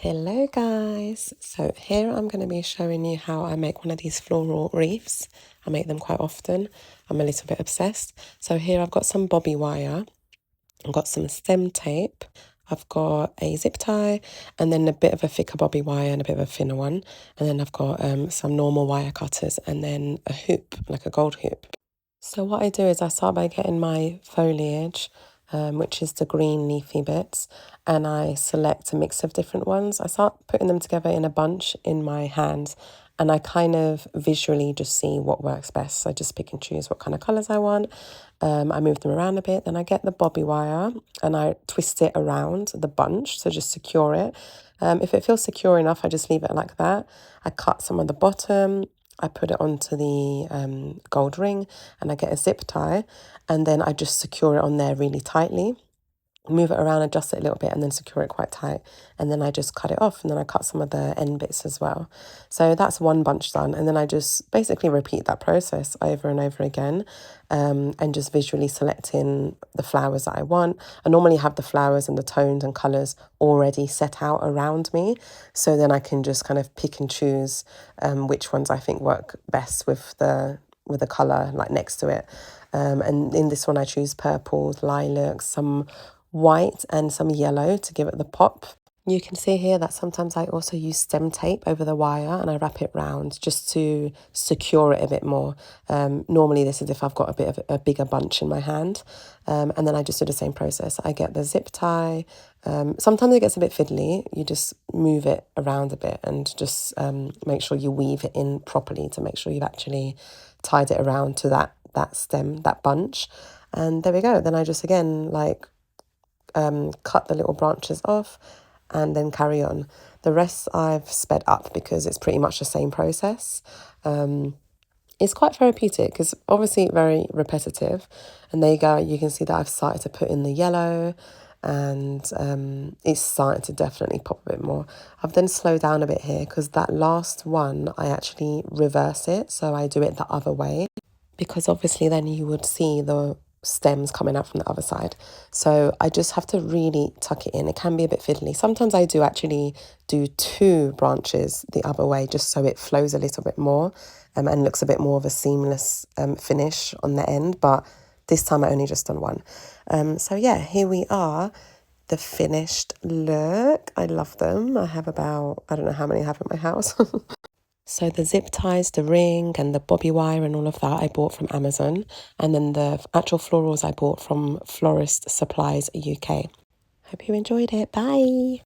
Hello guys, so here I'm going to be showing you how I make one of these floral wreaths. I make them quite often. I'm a little bit obsessed. So here I've got some bobby wire, I've got some stem tape, I've got a zip tie, and then a bit of a thicker bobby wire and a bit of a thinner one. And then I've got some normal wire cutters and then a hoop, like a gold hoop. So what I do is I start by getting my foliage, which is the green leafy bits, and I select a mix of different ones. I start putting them together in a bunch in my hands, and I kind of visually just see what works best. So I just pick and choose what kind of colours I want. I move them around a bit, then I get the bobby wire and I twist it around the bunch, so just secure it. If it feels secure enough, I just leave it like that. I cut some of the bottom, I put it onto the gold ring, and I get a zip tie, and then I just secure it on there really tightly, move it around, adjust it a little bit, and then secure it quite tight. And then I just cut it off, and then I cut some of the end bits as well. So that's one bunch done, and then I just basically repeat that process over and over again, and just visually selecting the flowers that I want. I normally have the flowers and the tones and colours already set out around me, so then I can just kind of pick and choose which ones I think work best with the colour like next to it. And in this one I choose purples, lilacs, some white and some yellow to give it the pop. You can see here that sometimes I also use stem tape over the wire and I wrap it round just to secure it a bit more. Normally this is if I've got a bit of a bigger bunch in my hand. And then I just do the same process. I get the zip tie. Sometimes it gets a bit fiddly. You just move it around a bit and just make sure you weave it in properly to make sure you've actually tied it around to that stem, that bunch. And there we go. Then I just again cut the little branches off and then carry on. The rest I've sped up because it's pretty much the same process. It's quite therapeutic because obviously very repetitive. And there you go, you can see that I've started to put in the yellow and it's starting to definitely pop a bit more. I've then slowed down a bit here because that last one, I actually reverse it. So I do it the other way because obviously then you would see the stems coming out from the other side. So I just have to really tuck it in. It can be a bit fiddly. Sometimes I do actually do two branches the other way just so it flows a little bit more and looks a bit more of a seamless finish on the end. But this time I only just done one. So yeah, here we are. The finished look. I love them. I have about, I don't know how many I have in my house. So the zip ties, the ring and the bobby wire and all of that I bought from Amazon. And then the actual florals I bought from Florist Supplies UK. Hope you enjoyed it. Bye.